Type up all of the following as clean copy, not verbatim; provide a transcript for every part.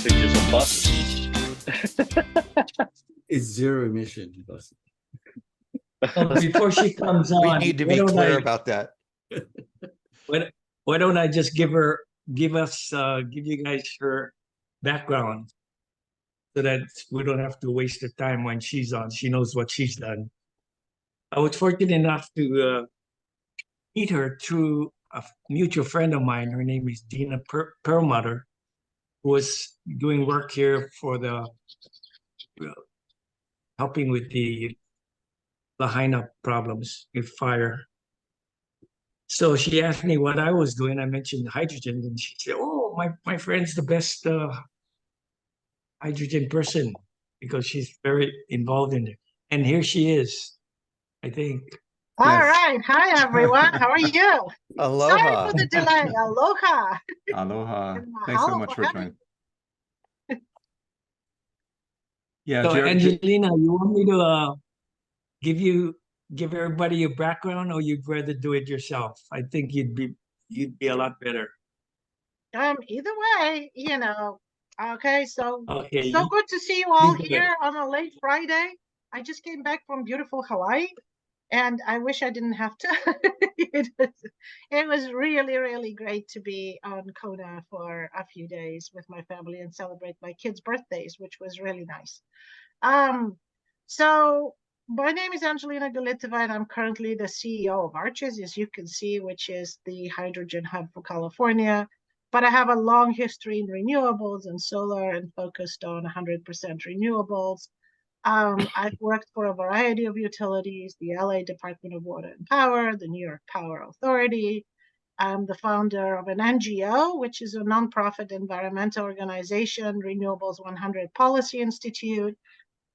They're just buses. It's zero emission bus. Before she comes We on, need to why be don't clear I- about that. Why don't I just give you guys her background so that we don't have to waste the time when she's on. She knows what she's done. I was fortunate enough to meet her through a mutual friend of mine. Her name is Dina Perlmutter, who was doing work here for the helping with the Lahaina problems with fire. So she asked me what I was doing. I mentioned hydrogen, and she said, "Oh, my friend's the best hydrogen person because she's very involved in it." And here she is, I think. All Yes. right. Hi, everyone. How are you? Sorry Aloha. for the delay. Aloha. Aloha. And Thanks so mahalo much for for having joining. Yeah, So, Jared, Angelina, you want me to give everybody your background, or you'd rather do it yourself? I think you'd be a lot better. Either way, Okay, so Okay. so good to see you all do it. here on a late Friday. I just came back from beautiful Hawaii, and I wish I didn't have to. It was really, really great to be on Kona for a few days with my family and celebrate my kids' birthdays, which was really nice. So my name is Angelina Galetiva, and I'm currently the CEO of Arches, as you can see, which is the hydrogen hub for California. But I have a long history in renewables and solar and focused on 100% renewables. I've worked for a variety of utilities, the LA Department of Water and Power, the New York Power Authority. I'm the founder of an NGO, which is a nonprofit environmental organization, Renewables 100 Policy Institute,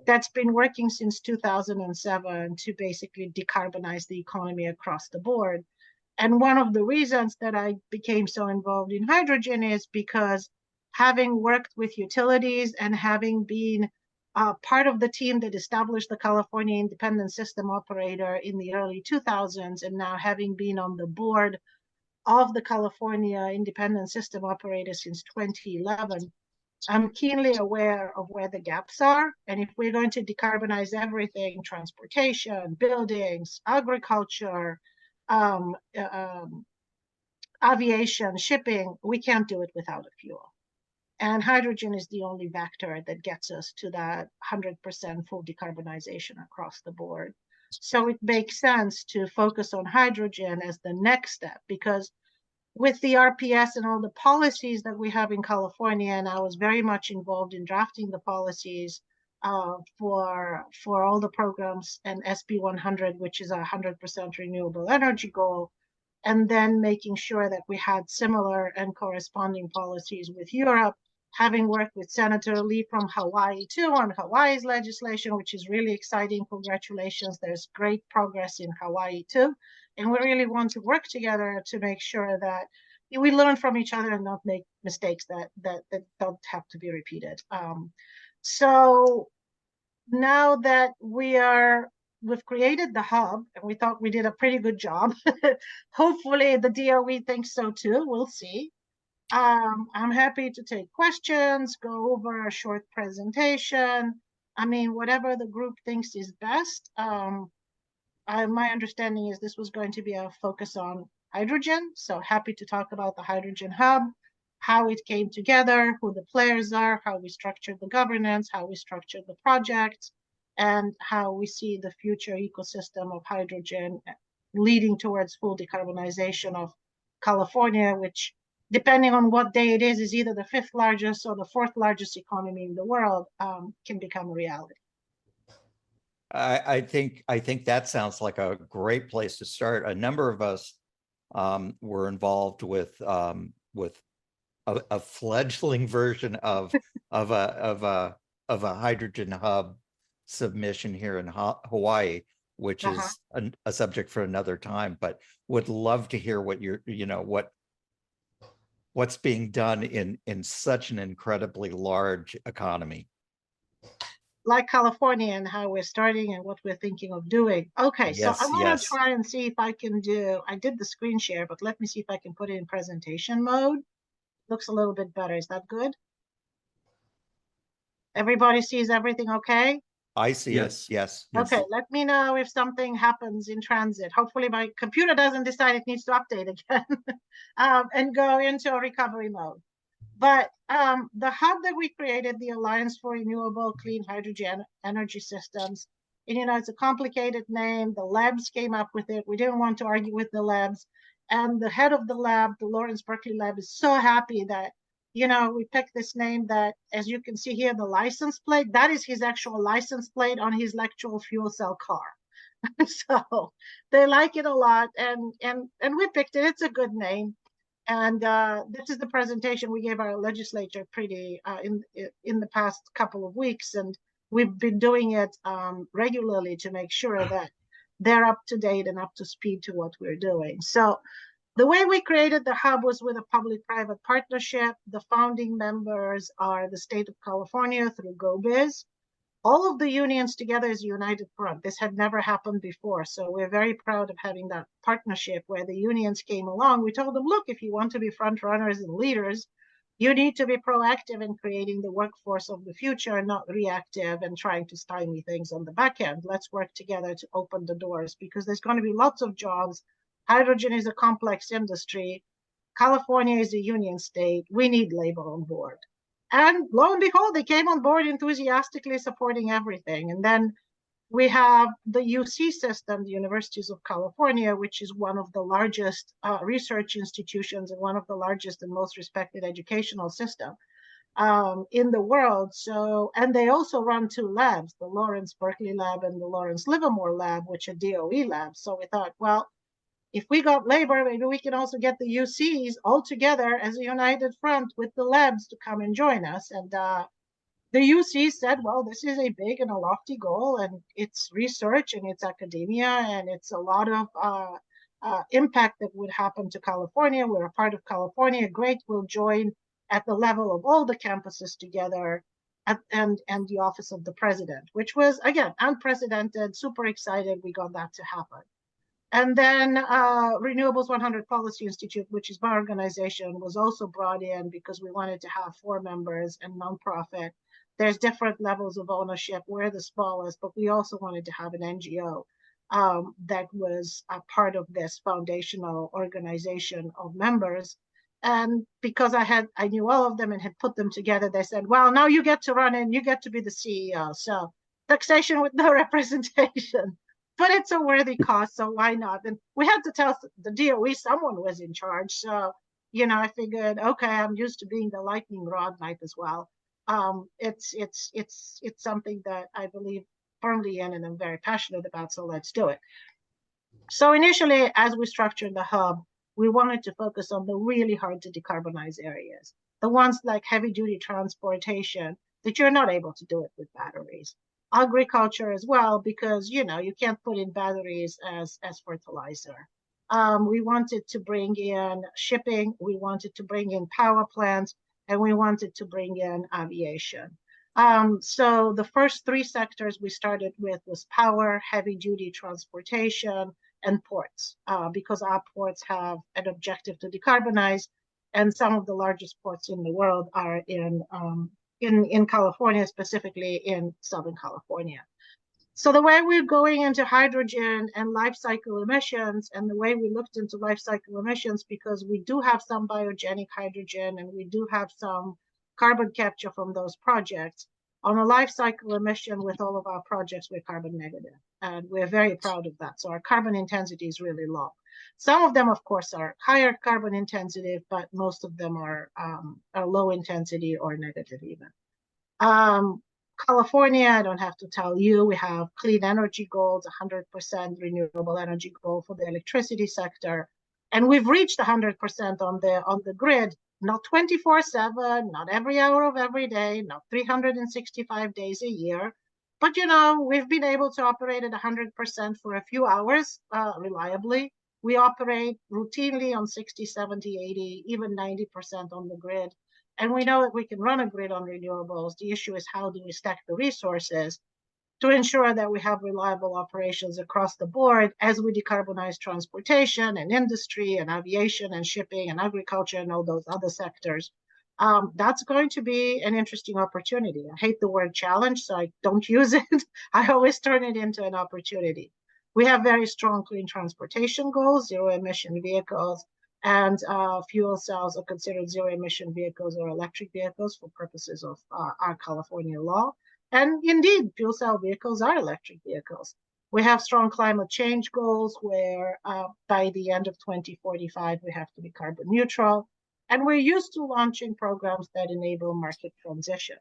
that's been working since 2007 to basically decarbonize the economy across the board. And one of the reasons that I became so involved in hydrogen is because having worked with utilities and having been part of the team that established the California Independent System Operator in the early 2000s, and now having been on the board of the California Independent System Operator since 2011, I'm keenly aware of where the gaps are. And if we're going to decarbonize everything, transportation, buildings, agriculture, aviation, shipping, we can't do it without a fuel. And hydrogen is the only vector that gets us to that 100% full decarbonization across the board. So it makes sense to focus on hydrogen as the next step, because with the RPS and all the policies that we have in California, and I was very much involved in drafting the policies for all the programs and SB 100, which is a 100% renewable energy goal, and then making sure that we had similar and corresponding policies with Europe, having worked with Senator Lee from Hawaii too on Hawaii's legislation, which is really exciting. Congratulations, there's great progress in Hawaii too. And we really want to work together to make sure that we learn from each other and not make mistakes that don't have to be repeated. So now that we've created the hub, and we thought we did a pretty good job. Hopefully the DOE thinks so too, we'll see. I'm happy to take questions, go over a short presentation. I mean, whatever the group thinks is best. My understanding is this was going to be a focus on hydrogen, so happy to talk about the hydrogen hub, how it came together, who the players are, how we structured the governance, how we structured the projects, and how we see the future ecosystem of hydrogen leading towards full decarbonization of California, which, depending on what day it is either the 5th largest or the 4th largest economy in the world, can become a reality. I think that sounds like a great place to start. A number of us were involved with a fledgling version of a hydrogen hub submission here in Hawaii, which is a subject for another time. But would love to hear what what's being done in such an incredibly large economy. Like California, and how we're starting and what we're thinking of doing. Okay, Yes, so I want yes. to try and see if I can I did the screen share, but let me see if I can put it in presentation mode. Looks a little bit better. Is that good? Everybody sees everything okay? I see it. Yes. Yes. Yes. Okay, let me know if something happens in transit. Hopefully my computer doesn't decide it needs to update again and go into a recovery mode. But the hub that we created, the Alliance for Renewable Clean Hydrogen Energy Systems, and it's a complicated name. The labs came up with it. We didn't want to argue with the labs. And the head of the lab, the Lawrence Berkeley lab, is so happy that we picked this name that, as you can see here, the license plate, that is his actual license plate on his actual fuel cell car. So they like it a lot, and we picked it. It's a good name. And this is the presentation we gave our legislature in the past couple of weeks, and we've been doing it regularly to make sure that they're up to date and up to speed to what we're doing. So the way we created the hub was with a public-private partnership. The founding members are the state of California through GoBiz. All of the unions together as a united front. This had never happened before. So we're very proud of having that partnership where the unions came along. We told them, look, if you want to be front runners and leaders, you need to be proactive in creating the workforce of the future, not reactive and trying to stymie things on the back end. Let's work together to open the doors, because there's going to be lots of jobs. Hydrogen is a complex industry. California is a union state. We need labor on board. And lo and behold, they came on board enthusiastically supporting everything. And then we have the UC system, the Universities of California, which is one of the largest research institutions and one of the largest and most respected educational system in the world. So, and they also run two labs, the Lawrence Berkeley lab and the Lawrence Livermore lab, which are DOE labs. So we thought, well, if we got labor, maybe we can also get the UCs all together as a united front with the labs to come and join us. And the UCs said, well, this is a big and a lofty goal, and it's research and it's academia, and it's a lot of impact that would happen to California. We're a part of California. Great, we'll join at the level of all the campuses together and the office of the president, which was, again, unprecedented, super excited we got that to happen. And then Renewables 100 Policy Institute, which is my organization, was also brought in because we wanted to have 4 members and nonprofit. There's different levels of ownership. We're the smallest, but we also wanted to have an NGO that was a part of this foundational organization of members. And because I knew all of them and had put them together, they said, well, now you get to run it, you get to be the CEO. So taxation with no representation. But it's a worthy cause, so why not? And we had to tell the DOE someone was in charge. So, I figured, okay, I'm used to being the lightning rod, might as well. It's something that I believe firmly in and I'm very passionate about, so let's do it. So initially, as we structured the hub, we wanted to focus on the really hard to decarbonize areas, the ones like heavy duty transportation that you're not able to do it with batteries. Agriculture as well, because you can't put in batteries as fertilizer. We wanted to bring in shipping, we wanted to bring in power plants, and we wanted to bring in aviation. So the first 3 sectors we started with was power, heavy duty transportation, and ports, because our ports have an objective to decarbonize, and some of the largest ports in the world are in California, specifically in Southern California. So the way we're going into hydrogen and life cycle emissions, and the way we looked into life cycle emissions, because we do have some biogenic hydrogen and we do have some carbon capture from those projects. On a life cycle emission with all of our projects, we're carbon negative, and we're very proud of that. So our carbon intensity is really low. Some of them, of course, are higher carbon intensity, but most of them are low intensity or negative even. California, I don't have to tell you, we have clean energy goals, 100% renewable energy goal for the electricity sector. And we've reached 100% on the grid, not 24/7, not every hour of every day, not 365 days a year. But, we've been able to operate at 100% for a few hours reliably. We operate routinely on 60, 70, 80, even 90% on the grid. And we know that we can run a grid on renewables. The issue is how do we stack the resources to ensure that we have reliable operations across the board as we decarbonize transportation and industry and aviation and shipping and agriculture and all those other sectors. That's going to be an interesting opportunity. I hate the word challenge, so I don't use it. I always turn it into an opportunity. We have very strong clean transportation goals, zero emission vehicles, and fuel cells are considered zero emission vehicles or electric vehicles for purposes of our California law. And indeed, fuel cell vehicles are electric vehicles. We have strong climate change goals where by the end of 2045, we have to be carbon neutral. And we're used to launching programs that enable market transition.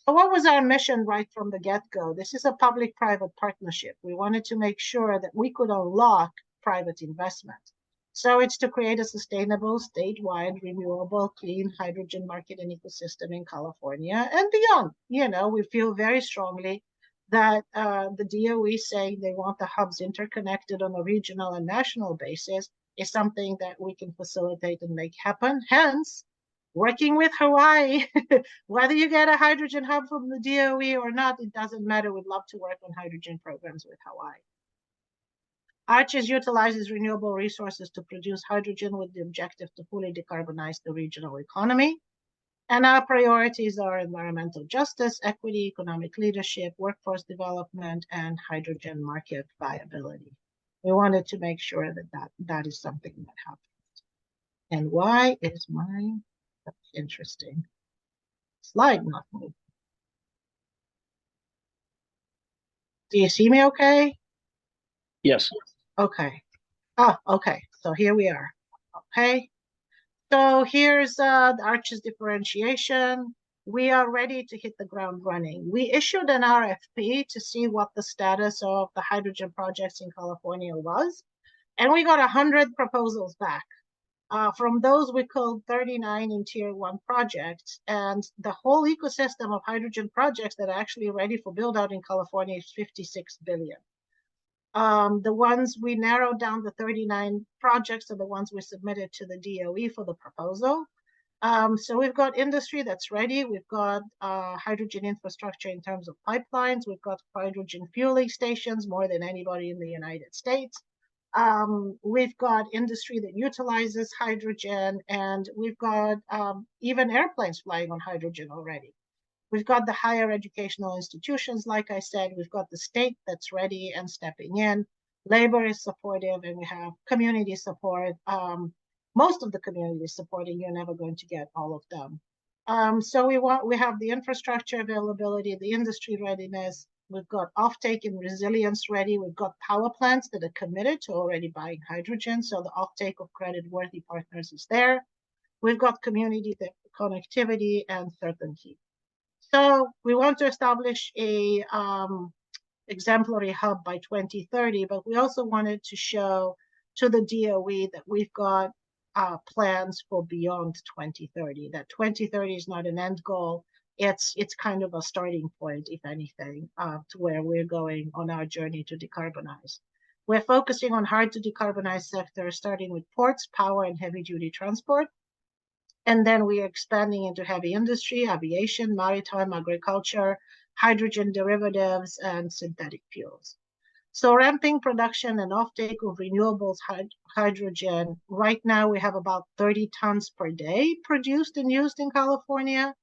So what was our mission right from the get-go? This is a public-private partnership. We wanted to make sure that we could unlock private investment. So it's to create a sustainable, statewide, renewable, clean hydrogen market and ecosystem in California and beyond. You know, we feel very strongly that the DOE saying they want the hubs interconnected on a regional and national basis is something that we can facilitate and make happen. Hence, working with Hawaii, whether you get a hydrogen hub from the DOE or not, it doesn't matter. We'd love to work on hydrogen programs with Hawaii. Arches utilizes renewable resources to produce hydrogen with the objective to fully decarbonize the regional economy. And our priorities are environmental justice, equity, economic leadership, workforce development, and hydrogen market viability. We wanted to make sure that that is something that happens. And why is my, that's interesting, slide not moving? Do you see me okay? Yes. Okay. Oh, okay. So here we are. Okay. So here's the Arches differentiation. We are ready to hit the ground running. We issued an RFP to see what the status of the hydrogen projects in California was, and we got 100 proposals back. From those, we called 39 in Tier 1 projects, and the whole ecosystem of hydrogen projects that are actually ready for build-out in California is 56 billion. The ones we narrowed down, the 39 projects are the ones we submitted to the DOE for the proposal. So we've got industry that's ready. We've got hydrogen infrastructure in terms of pipelines. We've got hydrogen fueling stations, more than anybody in the United States. We've got industry that utilizes hydrogen, and we've got even airplanes flying on hydrogen already. We've got the higher educational institutions, like I said. We've got the state that's ready and stepping in. Labor is supportive, and we have community support. Most of the community is supporting. You're never going to get all of them. So we have the infrastructure availability, the industry readiness. We've got offtake and resilience ready. We've got power plants that are committed to already buying hydrogen. So the offtake of credit-worthy partners is there. We've got community connectivity and certainty. So we want to establish a exemplary hub by 2030, but we also wanted to show to the DOE that we've got plans for beyond 2030, that 2030 is not an end goal. It's kind of a starting point, if anything, to where we're going on our journey to decarbonize. We're focusing on hard to decarbonize sectors, starting with ports, power, and heavy-duty transport. And then we are expanding into heavy industry, aviation, maritime, agriculture, hydrogen derivatives, and synthetic fuels. So ramping production and offtake of renewables hydrogen, right now we have about 30 tons per day produced and used in California.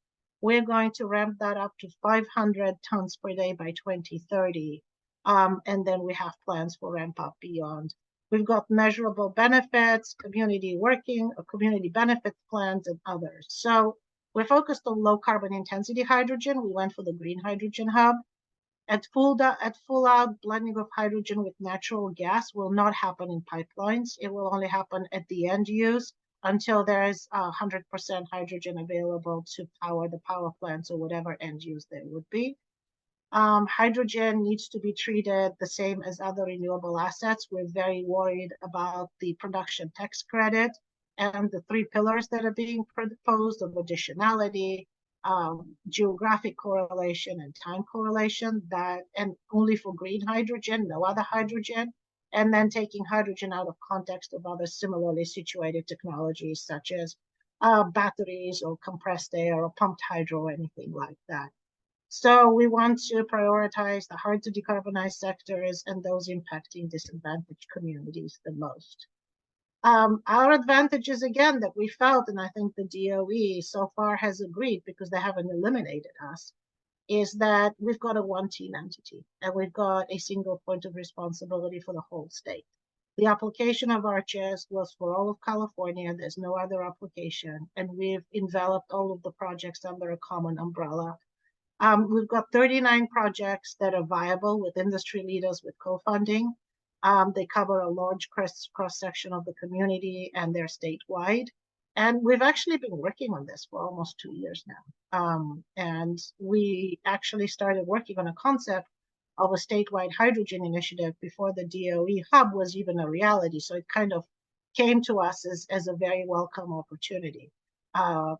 We're going to ramp that up to 500 tons per day by 2030. And then we have plans for ramp up beyond. We've got measurable benefits, community benefits plans, and others. So we're focused on low carbon intensity hydrogen. We went for the green hydrogen hub. At full out, blending of hydrogen with natural gas will not happen in pipelines. It will only happen at the end use until there is 100% hydrogen available to power the power plants or whatever end use there would be. Hydrogen needs to be treated the same as other renewable assets. We're very worried about the production tax credit and the 3 pillars that are being proposed of additionality, geographic correlation, and time correlation, and only for green hydrogen, no other hydrogen, and then taking hydrogen out of context of other similarly situated technologies such as batteries or compressed air or pumped hydro or anything like that. So we want to prioritize the hard to decarbonize sectors and those impacting disadvantaged communities the most. Our advantage is, again, that we felt, and I think the DOE so far has agreed because they haven't eliminated us, is that we've got a one-team entity and we've got a single point of responsibility for the whole state. The application of ARCHES was for all of California. There's no other application, and we've enveloped all of the projects under a common umbrella. We've got 39 projects that are viable with industry leaders with co-funding. They cover a large cross-section of the community, and they're statewide. And we've actually been working on this for almost 2 years now. And we actually started working on a concept of a statewide hydrogen initiative before the DOE hub was even a reality. So it kind of came to us as a very welcome opportunity.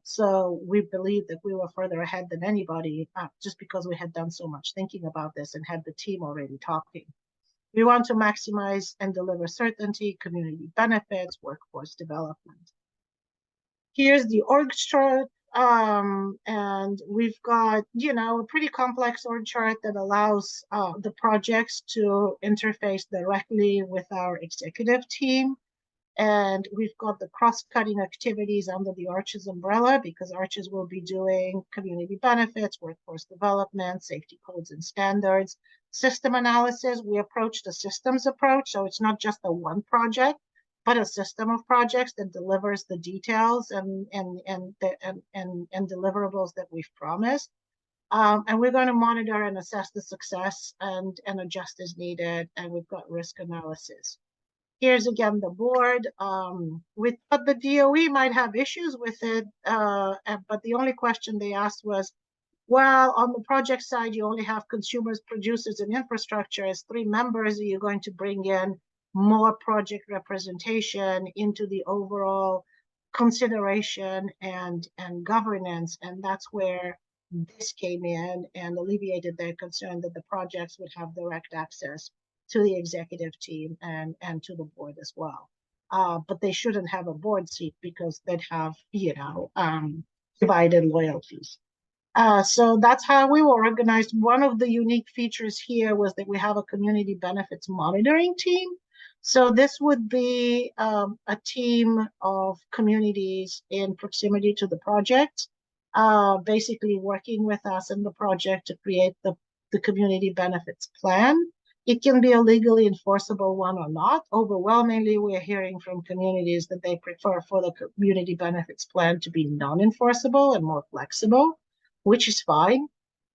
So we believe that we were further ahead than anybody just because we had done so much thinking about this and had the team already talking. We want to maximize and deliver certainty, community benefits, workforce development. Here's the org chart, and we've got, a pretty complex org chart that allows the projects to interface directly with our executive team. And we've got the cross-cutting activities under the ARCHES umbrella, because ARCHES will be doing community benefits, workforce development, safety codes and standards, system analysis. We approached a systems approach, so it's not just a one project, but a system of projects that delivers the details and deliverables that we've promised. And we're going to monitor and assess the success and adjust as needed. And we've got risk analysis. Here's again the board. We thought the DOE might have issues with it, but the only question they asked was, well, on the project side, you only have consumers, producers, and infrastructure as 3 members. Are you going to bring in more project representation into the overall consideration and governance? And that's where this came in and alleviated their concern that the projects would have direct access to the executive team and to the board as well. But they shouldn't have a board seat because they'd have, divided loyalties. So that's how we were organized. One of the unique features here was that we have a community benefits monitoring team. So this would be a team of communities in proximity to the project, basically working with us in the project to create the community benefits plan. It can be a legally enforceable one or not. Overwhelmingly, we're hearing from communities that they prefer for the community benefits plan to be non-enforceable and more flexible, which is fine.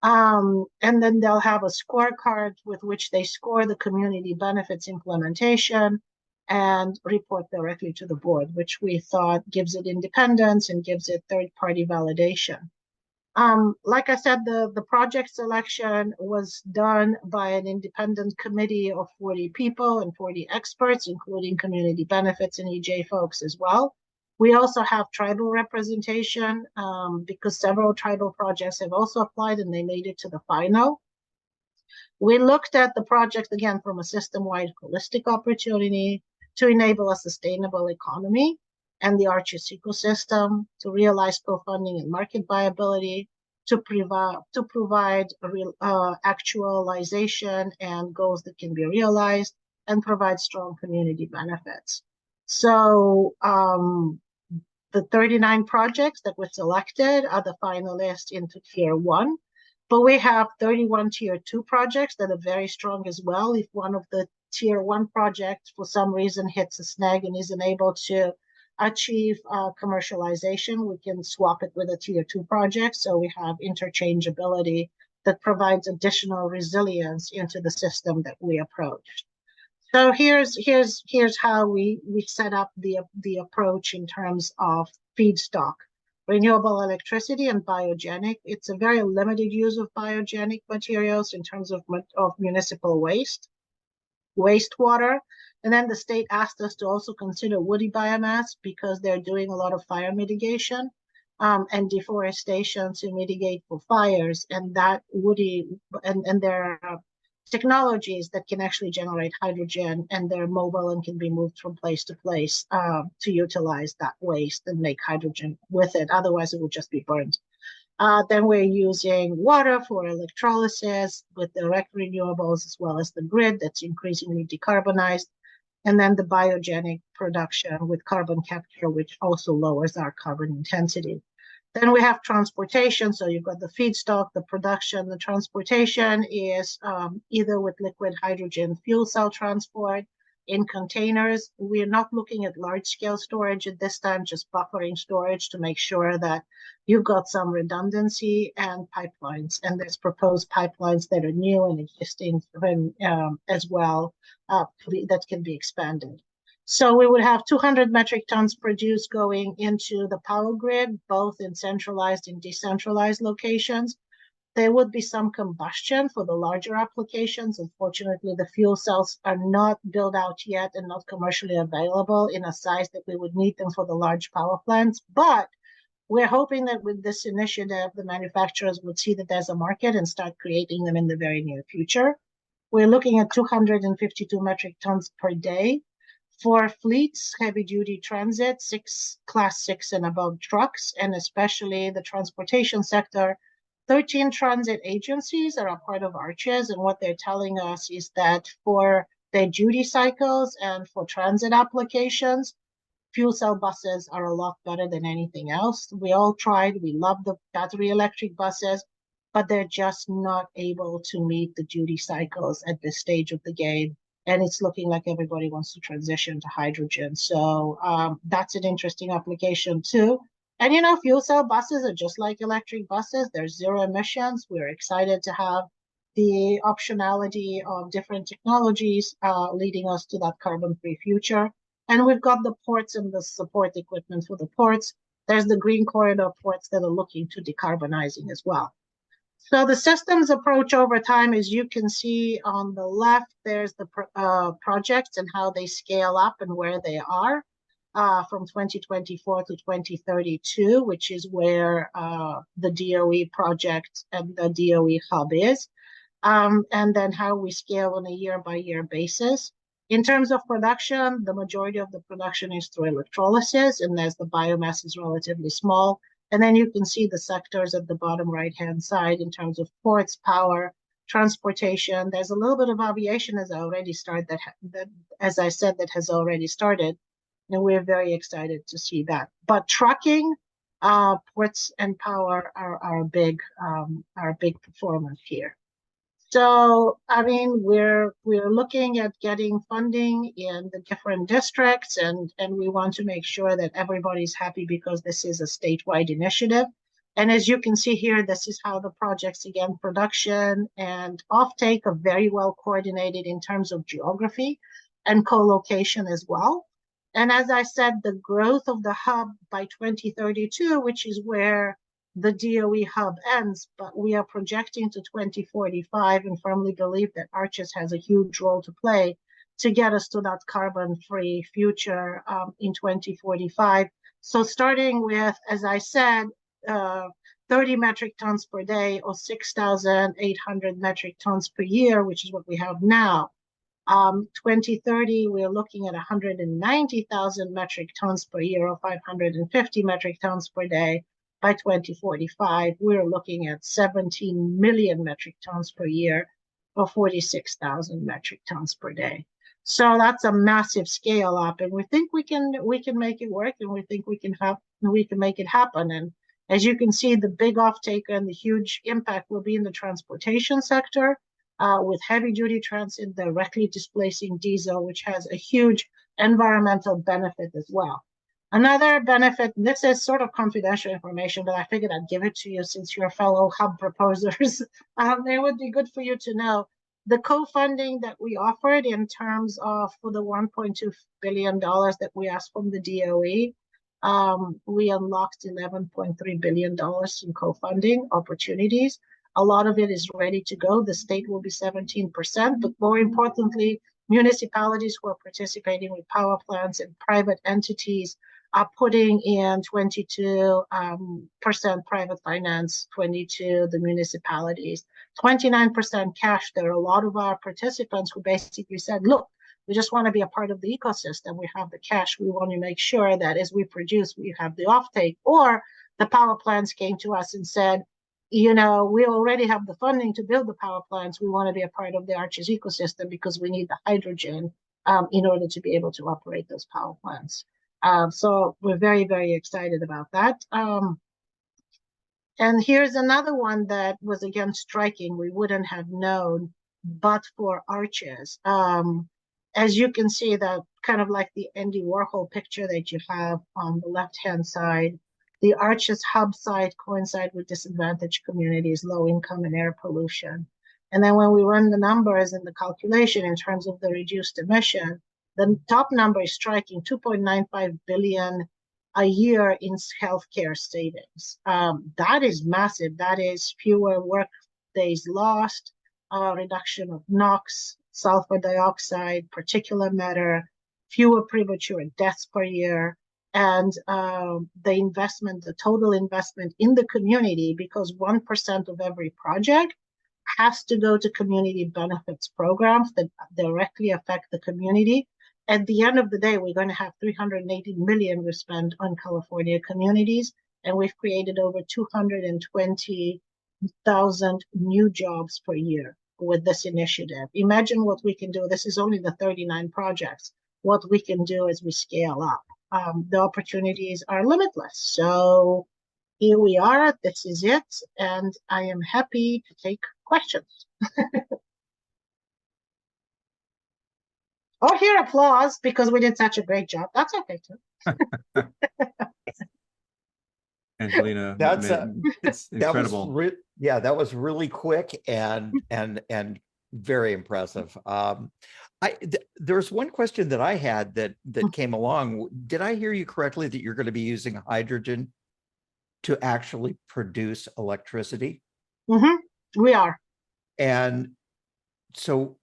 And then they'll have a scorecard with which they score the community benefits implementation and report directly to the board, which we thought gives it independence and gives it third-party validation. Like I said, the project selection was done by an independent committee of 40 people and 40 experts, including community benefits and EJ folks as well. We also have tribal representation because several tribal projects have also applied and they made it to the final. We looked at the project again from a system-wide holistic opportunity to enable a sustainable economy and the ARCHES ecosystem, to realize co-funding and market viability, to provide actualization and goals that can be realized, and provide strong community benefits. So the 39 projects that were selected are the finalists into Tier 1, but we have 31 Tier 2 projects that are very strong as well. If one of the Tier 1 projects for some reason hits a snag and isn't able to achieve commercialization, we can swap it with a Tier 2 project. So we have interchangeability that provides additional resilience into the system that we approached. So here's how we set up the approach in terms of feedstock, renewable electricity and biogenic. It's a very limited use of biogenic materials in terms of municipal wastewater. And then the state asked us to also consider woody biomass because they're doing a lot of fire mitigation and deforestation to mitigate for fires. And that woody, and there are technologies that can actually generate hydrogen, and they're mobile and can be moved from place to place to utilize that waste and make hydrogen with it. Otherwise, it would just be burned. Then we're using water for electrolysis with direct renewables, as well as the grid that's increasingly decarbonized. and then the biogenic production with carbon capture, which also lowers our carbon intensity. Then we have transportation. So you've got the feedstock, the production, the transportation is either with liquid hydrogen fuel cell transport in containers. We're not looking at large scale storage at this time, just buffering storage to make sure that you've got some redundancy, and pipelines. And there's proposed pipelines that are new and existing as well that can be expanded. So we would have 200 metric tons produced going into the power grid, both in centralized and decentralized locations. There would be some combustion for the larger applications. Unfortunately, the fuel cells are not built out yet and not commercially available in a size that we would need them for the large power plants. But we're hoping that with this initiative, the manufacturers would see that there's a market and start creating them in the very near future. We're looking at 252 metric tons per day. For fleets, heavy-duty transit, class 6 and above trucks, and especially the transportation sector, 13 transit agencies are a part of ARCHES, and what they're telling us is that for their duty cycles and for transit applications, fuel cell buses are a lot better than anything else. We all tried. We love the battery electric buses, but they're just not able to meet the duty cycles at this stage of the game. And it's looking like everybody wants to transition to hydrogen. So that's an interesting application too. And, you know, fuel cell buses are just like electric buses. There's zero emissions. We're excited to have the optionality of different technologies leading us to that carbon-free future. And we've got the ports and the support equipment for the ports. There's the green corridor ports that are looking to decarbonizing as well. So the systems approach over time, as you can see on the left, there's the projects and how they scale up and where they are from 2024 to 2032, which is where the DOE project and the DOE hub is, and then how we scale on a year-by-year basis. In terms of production, the majority of the production is through electrolysis, and as the biomass is relatively small. And then you can see the sectors at the bottom right-hand side in terms of ports, power, transportation. There's a little bit of aviation as I already started as I said, that has already started, and we're very excited to see that. But trucking, ports, and power are a big performance here. So, I mean, we're looking at getting funding in the different districts, and we want to make sure that everybody's happy because this is a statewide initiative. And as you can see here, this is how the projects, again, production and offtake are very well coordinated in terms of geography and co-location as well. And as I said, the growth of the hub by 2032, which is where the DOE hub ends, but we are projecting to 2045 and firmly believe that ARCHES has a huge role to play to get us to that carbon-free future in 2045. So starting with, as I said, 30 metric tons per day or 6,800 metric tons per year, which is what we have now. 2030, we're looking at 190,000 metric tons per year or 550 metric tons per day. By 2045, we're looking at 17 million metric tons per year or 46,000 metric tons per day. So that's a massive scale up, and we think we can make it work, and we think we can make it happen. And as you can see, the big offtake and the huge impact will be in the transportation sector, with heavy duty transit directly displacing diesel, which has a huge environmental benefit as well. Another benefit, this is sort of confidential information, but I figured I'd give it to you since you're fellow hub proposers. It would be good for you to know. The co-funding that we offered in terms of for the $1.2 billion that we asked from the DOE, we unlocked $11.3 billion in co-funding opportunities. A lot of it is ready to go. The state will be 17%, but more importantly, municipalities who are participating with power plants and private entities are putting in 22% private finance, 22% the municipalities, 29% cash. There are a lot of our participants who basically said, look, we just want to be a part of the ecosystem. We have the cash. We want to make sure that as we produce, we have the offtake. Or the power plants came to us and said, you know, we already have the funding to build the power plants. We want to be a part of the ARCHES ecosystem because we need the hydrogen in order to be able to operate those power plants. So we're very, very excited about that. And here's another one that was again striking. We wouldn't have known but for arches. As you can see, that kind of like the Andy Warhol picture that you have on the left-hand side, the arches hub site coincide with disadvantaged communities, low income and air pollution. And then when we run the numbers and the calculation in terms of the reduced emission, the top number is striking, 2.95 billion a year in healthcare savings. That is massive. That is fewer work days lost, reduction of NOx, sulfur dioxide, particulate matter, fewer premature deaths per year, and the investment, the total investment in the community, because 1% of every project has to go to community benefits programs that directly affect the community. At the end of the day, we're going to have 380 million we spend on California communities, and we've created over 220,000 new jobs per year with this initiative. Imagine what we can do. This is only the 39 projects. What we can do as we scale up. The opportunities are limitless. So here we are. This is it. And I am happy to take questions. Or hear applause because we did such a great job. That's okay too. Angelina, That's it's incredible. Yeah, that was really quick and very impressive. There's one question that I had that came along. Did I hear you correctly that you're going to be using hydrogen to actually produce electricity? We are. And so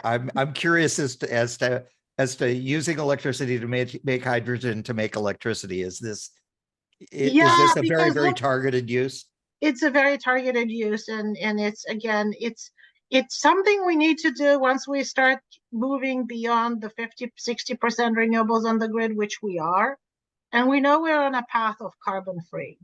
I'm curious as to using electricity to make hydrogen to make electricity. Is this a very, very targeted use? It's a very targeted use, and it's again, it's something we need to do once we start moving beyond the 50-60% renewables on the grid, which we are, and we know we're on a path of carbon free.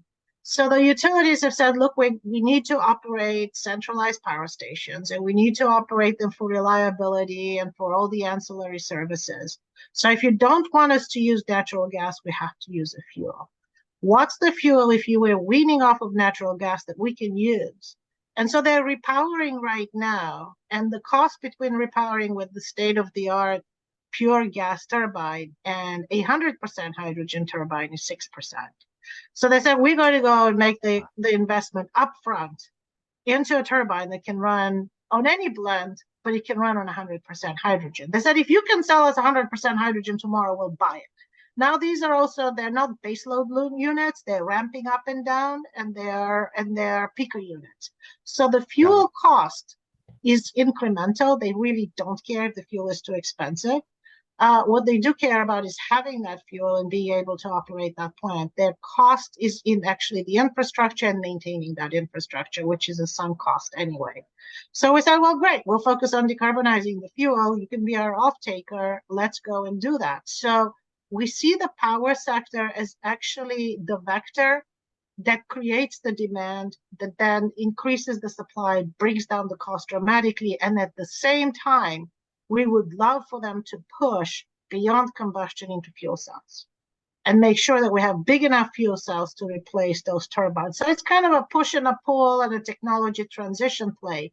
So the utilities have said, look, we need to operate centralized power stations, and we need to operate them for reliability and for all the ancillary services. So if you don't want us to use natural gas, we have to use a fuel. What's the fuel if you were weaning off of natural gas that we can use? And so they're repowering right now, and the cost between repowering with the state-of-the-art pure gas turbine and 100% hydrogen turbine is 6%. So they said, we're going to go and make the investment upfront into a turbine that can run on any blend, but it can run on 100% hydrogen. They said, if you can sell us 100% hydrogen tomorrow, we'll buy it. Now, these are also, they're not baseload units, they're ramping up and down, and they're peaker units. So the fuel cost is incremental. They really don't care if the fuel is too expensive. What they do care about is having that fuel and being able to operate that plant. Their cost is in actually the infrastructure and maintaining that infrastructure, which is a sunk cost anyway. So we said, well, great, we'll focus on decarbonizing the fuel. You can be our off-taker. Let's go and do that. So we see the power sector as actually the vector that creates the demand, that then increases the supply, brings down the cost dramatically, and at the same time, we would love for them to push beyond combustion into fuel cells and make sure that we have big enough fuel cells to replace those turbines. So it's kind of a push and a pull and a technology transition play.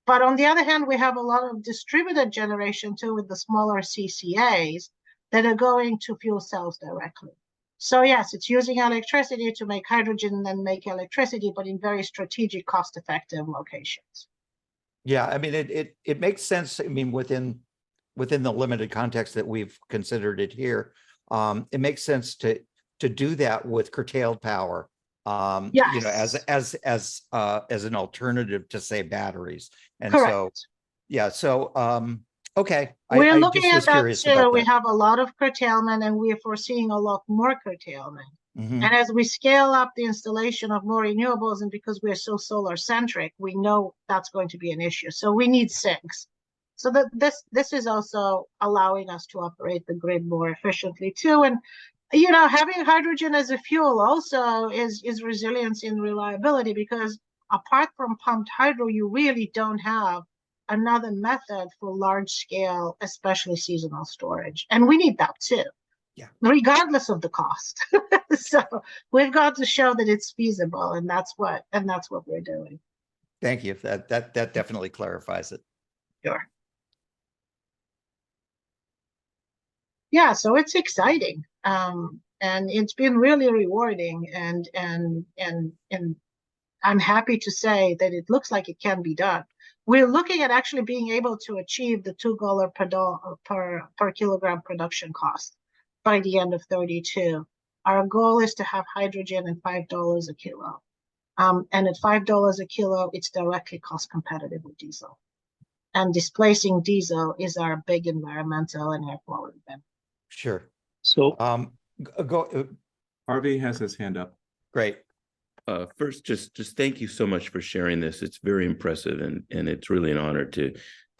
But on the other hand, we have a lot of distributed generation too with the smaller CCAs that are going to fuel cells directly. So yes, it's using electricity to make hydrogen and then make electricity, but in very strategic, cost-effective locations. Yeah, I mean, it makes sense. I mean, within the limited context that we've considered it here, it makes sense to do that with curtailed power. Yes. You know, as an alternative to, say, batteries. And correct. So, yeah. So, okay. We're looking at that too. We that. have a lot of curtailment, and we're foreseeing a lot more curtailment. Mm-hmm. And as we scale up the installation of more renewables, and because we're so solar centric, we know that's going to be an issue. So we need sinks. So that this is also allowing us to operate the grid more efficiently too. And you know, having hydrogen as a fuel also is resilience in reliability, because apart from pumped hydro, you really don't have another method for large scale, especially seasonal storage. And we need that too. Yeah. Regardless of the cost. So we've got to show that it's feasible, and that's what we're doing. Thank you. That definitely clarifies it. Sure. Yeah, so it's exciting. And it's been really rewarding, and I'm happy to say that it looks like it can be done. We're looking at actually being able to achieve the $2 per kilogram production cost by the end of 32. Our goal is to have hydrogen at $5 a kilo. And at $5 a kilo, it's directly cost competitive with diesel. And displacing diesel is our big environmental and air quality benefit. Sure. So Harvey has his hand up. Great. First, just thank you so much for sharing this. It's very impressive, and it's really an honor to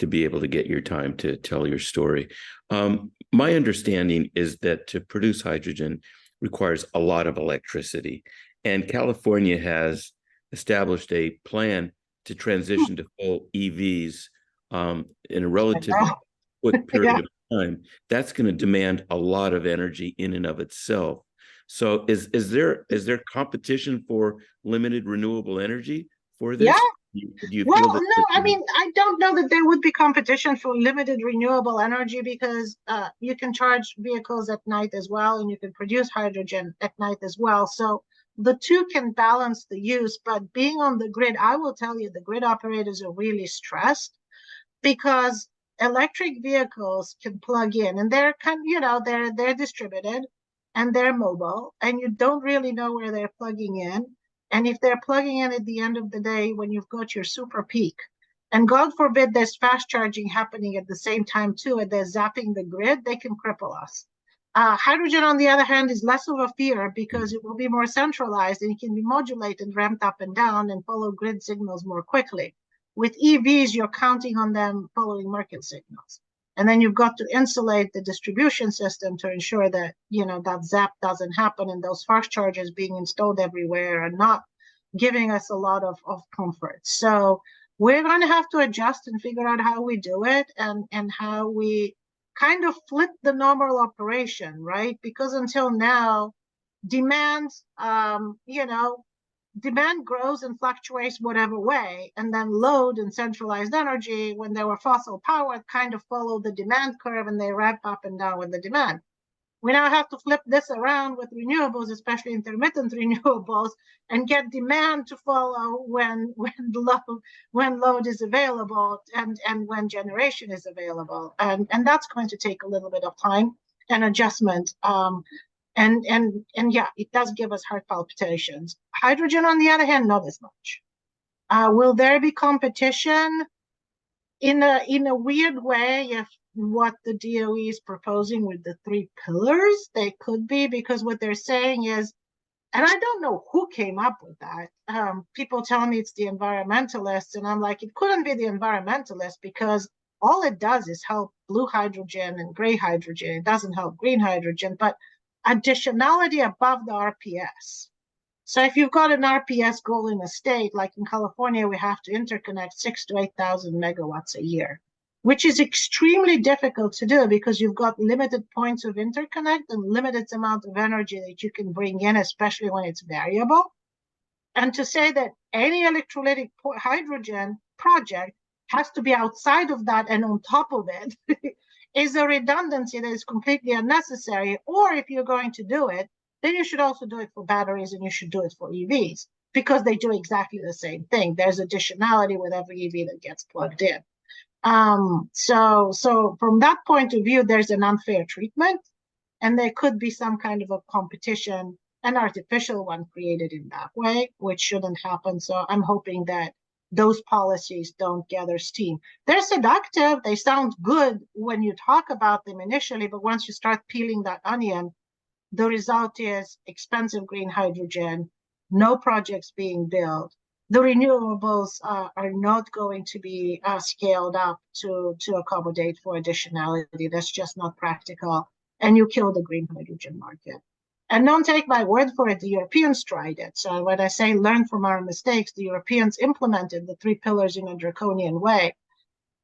be able to get your time to tell your story. My understanding is that to produce hydrogen requires a lot of electricity, and California has established a plan to transition to full EVs in a relatively quick period of time. That's going to demand a lot of energy in and of itself. So is there competition for limited renewable energy for this? Yeah. Do you Well, feel that no, I mean, I don't know that there would be competition for limited renewable energy, because you can charge vehicles at night as well, and you can produce hydrogen at night as well. So the two can balance the use. But being on the grid, I will tell you, the grid operators are really stressed, because electric vehicles can plug in, and they're they're distributed and they're mobile, and you don't really know where they're plugging in. And if they're plugging in at the end of the day when you've got your super peak, and God forbid there's fast charging happening at the same time too, and they're zapping the grid, they can cripple us. Hydrogen, on the other hand, is less of a fear, because it will be more centralized and it can be modulated, ramped up and down, and follow grid signals more quickly. With EVs, you're counting on them following market signals. And then you've got to insulate the distribution system to ensure that, that zap doesn't happen, and those fast chargers being installed everywhere are not giving us a lot of comfort. So we're going to have to adjust and figure out how we do it, and how we kind of flip the normal operation, right? Because until now, demand, demand grows and fluctuates whatever way, and then load and centralized energy, when they were fossil powered, kind of follow the demand curve, and they ramp up and down with the demand. We now have to flip this around with renewables, especially intermittent renewables, and get demand to follow when load is available, and when generation is available, and that's going to take a little bit of time and adjustment. And yeah, it does give us heart palpitations. Hydrogen, on the other hand, not as much. Will there be competition? In a weird way, if what the DOE is proposing with the 3 pillars, they could be, because what they're saying is, and I don't know who came up with that. People tell me it's the environmentalists, and I'm like, it couldn't be the environmentalists, because all it does is help blue hydrogen and gray hydrogen. It doesn't help green hydrogen, but additionality above the RPS. So if you've got an RPS goal in a state, like in California, we have to interconnect 6,000 to 8,000 megawatts a year, which is extremely difficult to do, because you've got limited points of interconnect and limited amount of energy that you can bring in, especially when it's variable. And to say that any electrolytic hydrogen project has to be outside of that and on top of it is a redundancy that is completely unnecessary. Or if you're going to do it, then you should also do it for batteries, and you should do it for EVs, because they do exactly the same thing. There's additionality with every EV that gets plugged in. So from that point of view, there's an unfair treatment, and there could be some kind of a competition, an artificial one created in that way, which shouldn't happen. So I'm hoping that those policies don't gather steam. They're seductive. They sound good when you talk about them initially, but once you start peeling that onion, the result is expensive green hydrogen, no projects being built. The renewables are not going to be scaled up to accommodate for additionality. That's just not practical. And you kill the green hydrogen market. And don't take my word for it, the Europeans tried it. So when I say learn from our mistakes, the Europeans implemented the 3 pillars in a draconian way.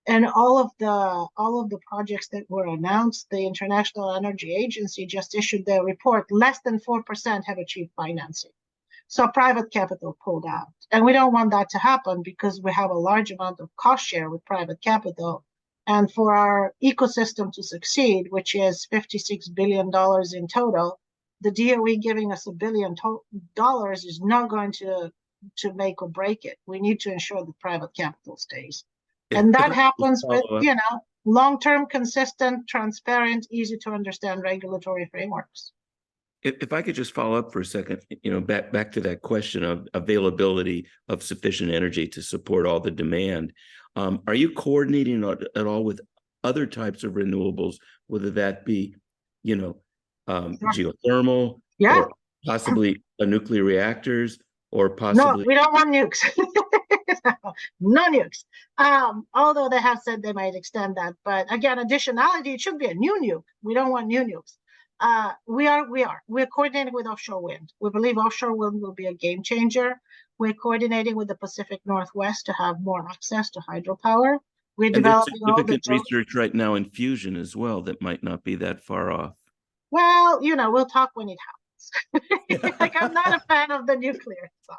And all of the projects that were announced, the International Energy Agency just issued their report. Less than 4% have achieved financing. So private capital pulled out. And we don't want that to happen because we have a large amount of cost share with private capital. And for our ecosystem to succeed, which is $56 billion in total, the DOE giving us $1 billion is not going to make or break it. We need to ensure that private capital stays. And that happens with, long-term, consistent, transparent, easy to understand regulatory frameworks. If I could just follow up for a second, back to that question of availability of sufficient energy to support all the demand. Are you coordinating at all with other types of renewables, whether that be, geothermal, or possibly nuclear reactors, or possibly? No, we don't want nukes. No nukes. Although they have said they might extend that, but again, additionality, it should be a new nuke. We don't want new nukes. We're coordinating with offshore wind. We believe offshore wind will be a game changer. We're coordinating with the Pacific Northwest to have more access to hydropower. We're developing significant research right now in fusion as well that might not be that far off. Well, we'll talk when it happens. Like, I'm not a fan of the nuclear stuff.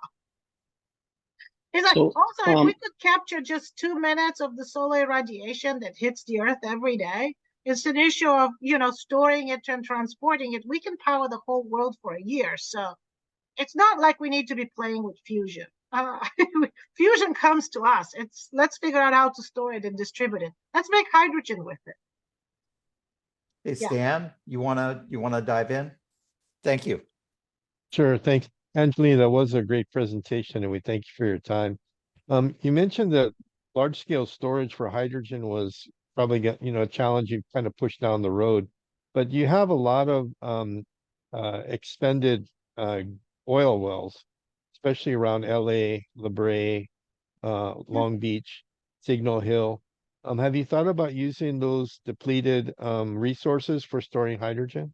It's like, also, if we could capture just 2 minutes of the solar radiation that hits the Earth every day, it's an issue of, storing it and transporting it. We can power the whole world for a year. So it's not like we need to be playing with fusion. Fusion comes to us. Let's figure out how to store it and distribute it. Let's make hydrogen with it. Hey, Stan, you wanna dive in? Thank you. Sure, thanks. Angelina, that was a great presentation, and we thank you for your time. You mentioned that large-scale storage for hydrogen was probably a challenge you kind of pushed down the road, but you have a lot of expended oil wells, especially around LA, La Brea, Long Beach, Signal Hill. Have you thought about using those depleted resources for storing hydrogen?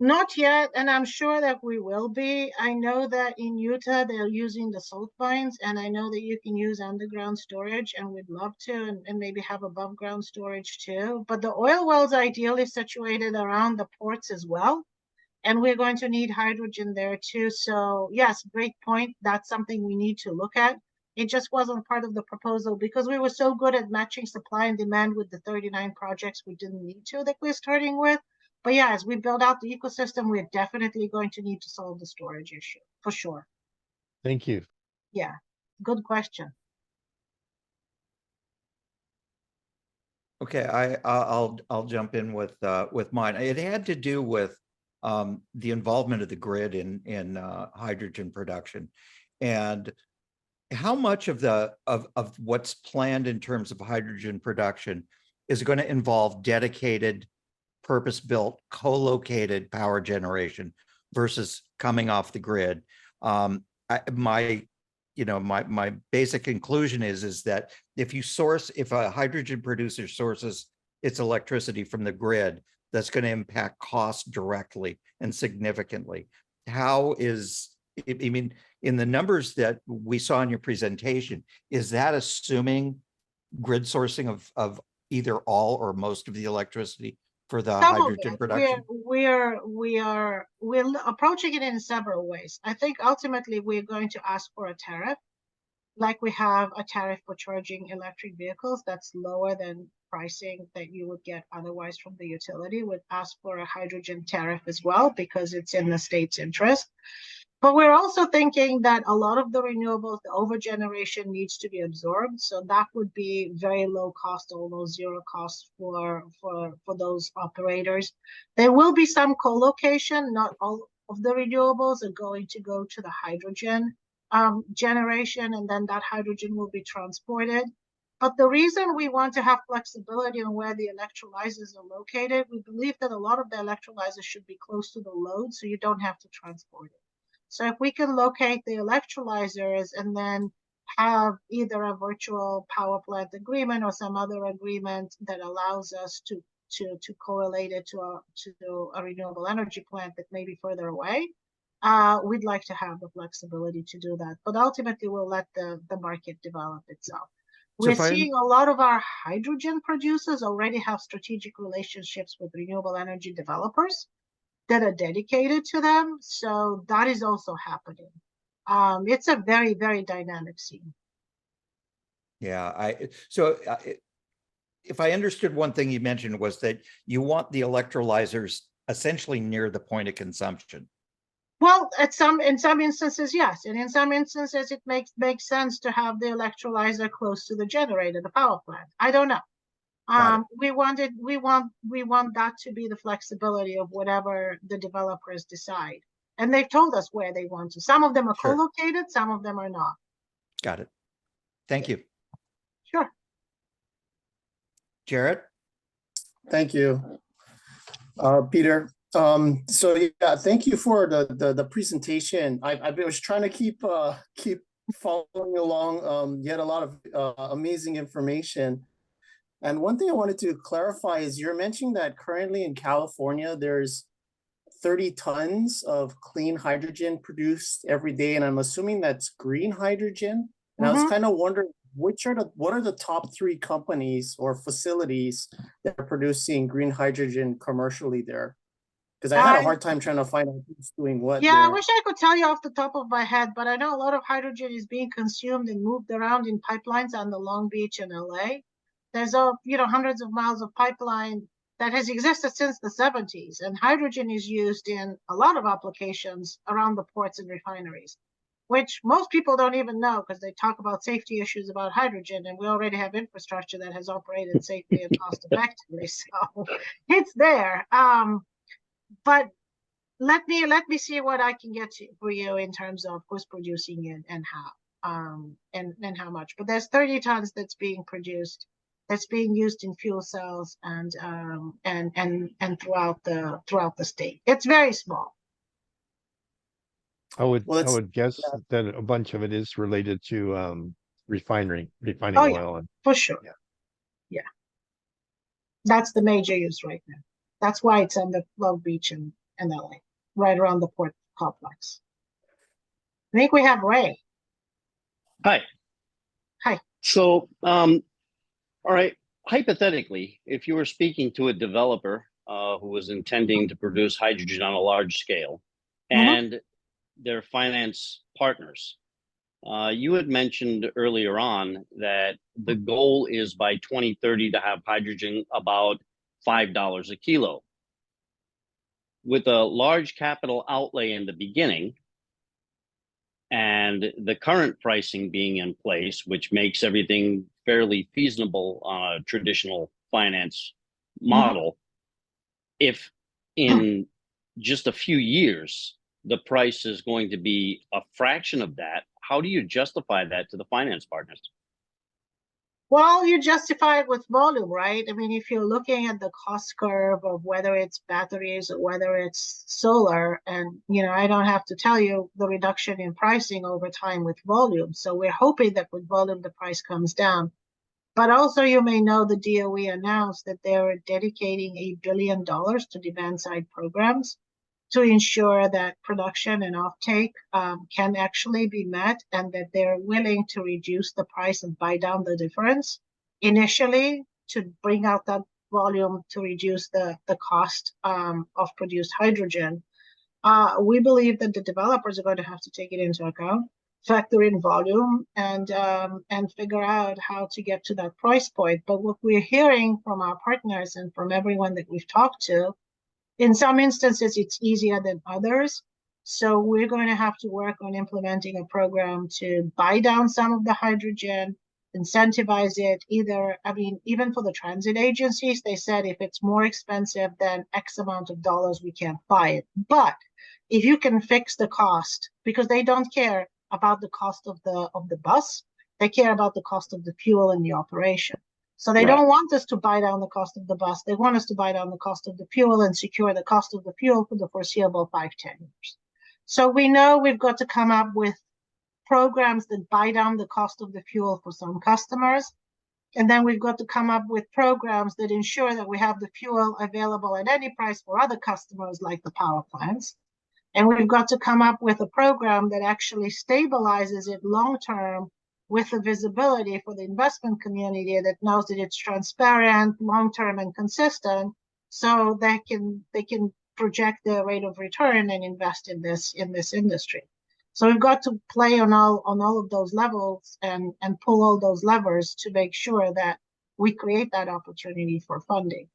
Not yet, and I'm sure that we will be. I know that in Utah, they're using the salt mines, and I know that you can use underground storage, and we'd love to, and maybe have above ground storage too. But the oil wells are ideally situated around the ports as well, and we're going to need hydrogen there too. So yes, great point. That's something we need to look at. It just wasn't part of the proposal because we were so good at matching supply and demand with the 39 projects we didn't need to that we're starting with. But yeah, as we build out the ecosystem, we're definitely going to need to solve the storage issue for sure. Thank you. Yeah, good question. Okay, I'll jump in with mine. It had to do with the involvement of the grid in hydrogen production, and how much of what's planned in terms of hydrogen production is going to involve dedicated, purpose-built, co-located power generation versus coming off the grid. My basic conclusion is that if a hydrogen producer sources its electricity from the grid, that's going to impact cost directly and significantly. In the numbers that we saw in your presentation, is that assuming grid sourcing of either all or most of the electricity for the hydrogen production? We're approaching it in several ways. I think ultimately we're going to ask for a tariff, like we have a tariff for charging electric vehicles that's lower than pricing that you would get otherwise from the utility. We'd ask for a hydrogen tariff as well because it's in the state's interest. But we're also thinking that a lot of the renewables, the overgeneration needs to be absorbed. So that would be very low cost, almost zero cost for those operators. There will be some co-location. Not all of the renewables are going to go to the hydrogen generation, and then that hydrogen will be transported. But the reason we want to have flexibility on where the electrolyzers are located, we believe that a lot of the electrolyzers should be close to the load, so you don't have to transport it. So if we can locate the electrolyzers and then have either a virtual power plant agreement or some other agreement that allows us to correlate it to a renewable energy plant that may be further away, we'd like to have the flexibility to do that. But ultimately, we'll let the market develop itself. So We're if I- seeing a lot of our hydrogen producers already have strategic relationships with renewable energy developers that are dedicated to them. So that is also happening. It's a very, very dynamic scene. Yeah, so if I understood one thing you mentioned was that you want the electrolyzers essentially near the point of consumption. Well, in some instances, yes, and in some instances, it makes sense to have the electrolyzer close to the generator, the power plant. I don't know. We want that to be the flexibility of whatever the developers decide, and they've told us where they want to. Some of them are Sure. co-located, some of them are not. Got it. Thank you. Sure. Jared? Thank you, Peter. So yeah, thank you for the presentation. I was trying to keep following along. You had a lot of amazing information. And one thing I wanted to clarify is you're mentioning that currently in California, there's 30 tons of clean hydrogen produced every day. And I'm assuming that's green hydrogen. And I was kind of wondering, what are the top 3 companies or facilities that are producing green hydrogen commercially there? Because I had a hard time trying to find out who's doing what. Yeah, I there. wish I could tell you off the top of my head, but I know a lot of hydrogen is being consumed and moved around in pipelines on the Long Beach and LA. There's hundreds of miles of pipeline that has existed since the 70s, and hydrogen is used in a lot of applications around the ports and refineries, which most people don't even know because they talk about safety issues about hydrogen, and we already have infrastructure that has operated safely and cost effectively. So it's there. But let me see what I can get for you in terms of who's producing it and how, and how much. But there's 30 tons that's being produced, that's being used in fuel cells and throughout the state. It's very small. I would Well, guess that a bunch of it is related to refining Oh, yeah. oil and For sure. Yeah. Yeah. That's the major use right now. That's why it's on the Long Beach and LA, right around the port complex. I think we have Ray. Hi. Hi. So, all right, hypothetically, if you were speaking to a developer who was intending to produce hydrogen on a large scale and their finance partners, you had mentioned earlier on that the goal is by 2030 to have hydrogen about $5 a kilo. With a large capital outlay in the beginning and the current pricing being in place, which makes everything fairly feasible on a traditional finance model, if in just a few years the price is going to be a fraction of that, how do you justify that to the finance partners? Well, you justify it with volume, right? I mean, if you're looking at the cost curve of whether it's batteries or whether it's solar, and I don't have to tell you the reduction in pricing over time with volume. So we're hoping that with volume, the price comes down. But also, you may know the DOE announced that they're dedicating $1 billion to demand-side programs to ensure that production and offtake can actually be met, and that they're willing to reduce the price and buy down the difference initially to bring out that volume to reduce the cost of produced hydrogen. We believe that the developers are going to have to take it into account, factor in volume, and figure out how to get to that price point. But what we're hearing from our partners and from everyone that we've talked to, in some instances, it's easier than others. So we're going to have to work on implementing a program to buy down some of the hydrogen, incentivize it even for the transit agencies, they said if it's more expensive than X amount of dollars, we can't buy it. But if you can fix the cost, because they don't care about the cost of the bus, they care about the cost of the fuel and the operation. So they don't want us to buy down the cost of the bus. They want us to buy down the cost of the fuel and secure the cost of the fuel for the foreseeable 5-10 years. So we know we've got to come up with programs that buy down the cost of the fuel for some customers. And then we've got to come up with programs that ensure that we have the fuel available at any price for other customers like the power plants. And we've got to come up with a program that actually stabilizes it long-term with the visibility for the investment community that knows that it's transparent, long-term, and consistent, so they can project their rate of return and invest in this industry. So we've got to play on all of those levels and pull all those levers to make sure that we create that opportunity for funding.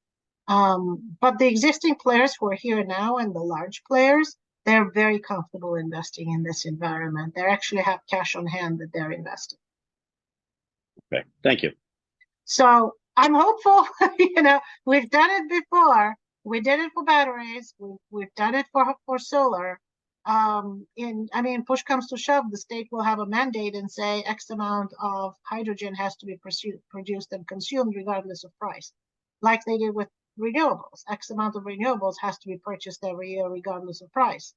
But the existing players who are here now and the large players, they're very comfortable investing in this environment. They actually have cash on hand that they're investing. Okay, thank you. So I'm hopeful. We've done it before. We did it for batteries. We've done it for solar. Push comes to shove, the state will have a mandate and say X amount of hydrogen has to be produced and consumed regardless of price, like they did with renewables. X amount of renewables has to be purchased every year regardless of price.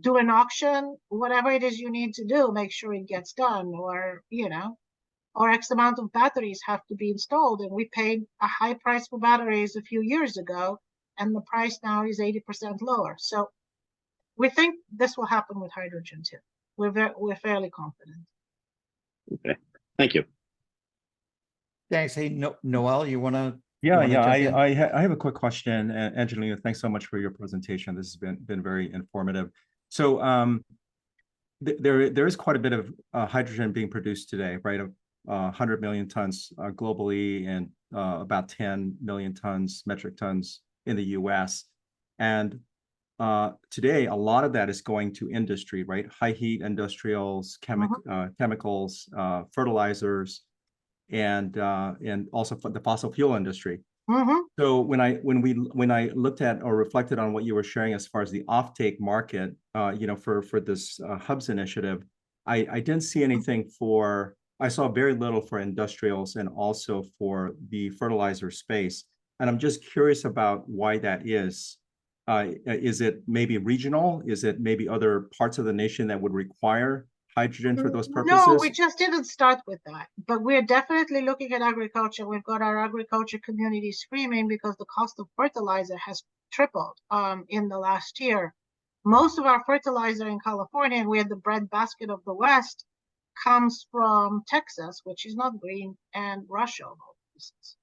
Do an auction, whatever it is you need to do, make sure it gets done, or X amount of batteries have to be installed. And we paid a high price for batteries a few years ago, and the price now is 80% lower. So we think this will happen with hydrogen too. We're fairly confident. Okay, thank you. Thanks. Hey, Noel, you want to? Yeah, I have a quick question, Angelina. Thanks so much for your presentation. This has been very informative. So there is quite a bit of hydrogen being produced today, right? 100 million tons globally, and about 10 million metric tons in the U.S. And today, a lot of that is going to industry, right? High heat industrials, chemicals, fertilizers, and also for the fossil fuel industry. So when I looked at or reflected on what you were sharing as far as the offtake market, for this Hubs initiative, I didn't see anything for. I saw very little for industrials and also for the fertilizer space, and I'm just curious about why that is. Is it maybe regional? Is it maybe other parts of the nation that would require hydrogen for those purposes? No, we just didn't start with that. But we're definitely looking at agriculture. We've got our agriculture community screaming because the cost of fertilizer has tripled in the last year. Most of our fertilizer in California, and we're the breadbasket of the West, comes from Texas, which is not green, and Russia,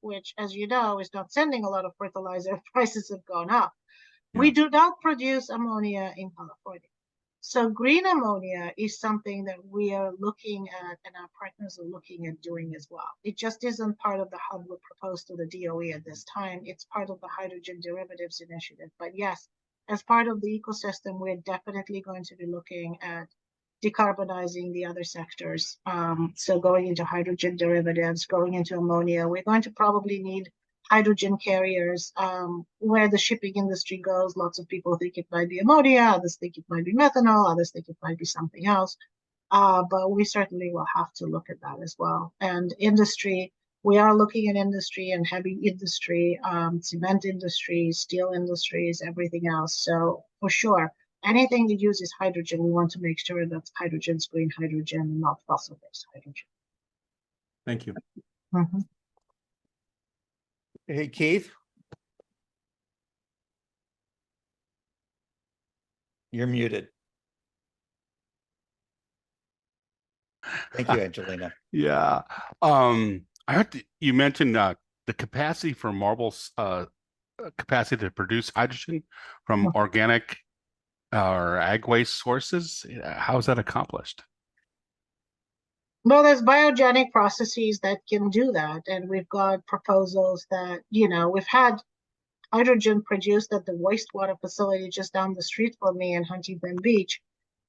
which, as you know, is not sending a lot of fertilizer. Prices have gone up. We do not produce ammonia in California. So green ammonia is something that we are looking at, and our partners are looking at doing as well. It just isn't part of the hub we proposed to the DOE at this time. It's part of the hydrogen derivatives initiative. But yes, as part of the ecosystem, we're definitely going to be looking at decarbonizing the other sectors. So going into hydrogen derivatives, going into ammonia, we're going to probably need hydrogen carriers. Where the shipping industry goes, lots of people think it might be ammonia, others think it might be methanol, others think it might be something else. But we certainly will have to look at that as well. And industry, we are looking at industry and heavy industry, cement industry, steel industries, everything else. So for sure, anything that uses hydrogen, we want to make sure that hydrogen's green hydrogen and not fossil-based hydrogen. Thank you. Hey, Keith. You're muted. Thank you, Angelina. Yeah. I heard you mentioned the capacity for Marble's capacity to produce hydrogen from organic or ag waste sources. How is that accomplished? Well, there's biogenic processes that can do that. And we've got proposals that, we've had hydrogen produced at the wastewater facility just down the street from me in Huntington Beach.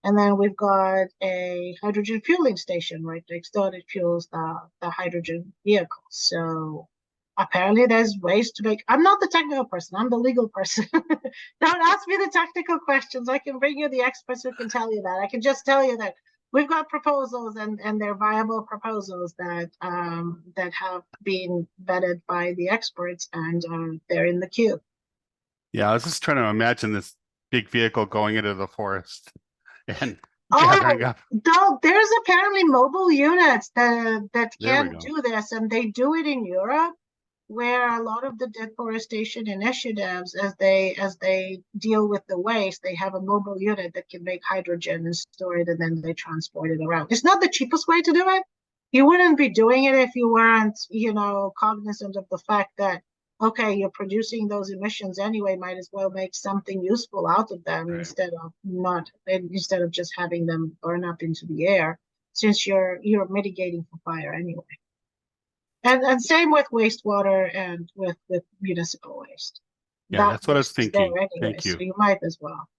And then we've got a hydrogen fueling station right next door that fuels the hydrogen vehicles. So apparently there's ways to make. I'm not the technical person, I'm the legal person. Don't ask me the technical questions. I can bring you the experts who can tell you that. I can just tell you that we've got proposals, and they're viable proposals that have been vetted by the experts, and they're in the queue. Yeah, I was just trying to imagine this big vehicle going into the forest and gathering up. No, there's apparently mobile units that can do this, and they do it in Europe, where a lot of the deforestation initiatives, as they deal with the waste, they have a mobile unit that can make hydrogen and store it, and then they transport it around. It's not the cheapest way to do it. You wouldn't be doing it if you weren't, you know, cognizant of the fact that, okay, you're producing those emissions anyway, might as well make something useful out of them Right. instead of just having them burn up into the air, since you're mitigating for fire anyway. And same with wastewater and with municipal waste. Yeah, that's what I was waste is there thinking. anyway, Thank so you. you might as well.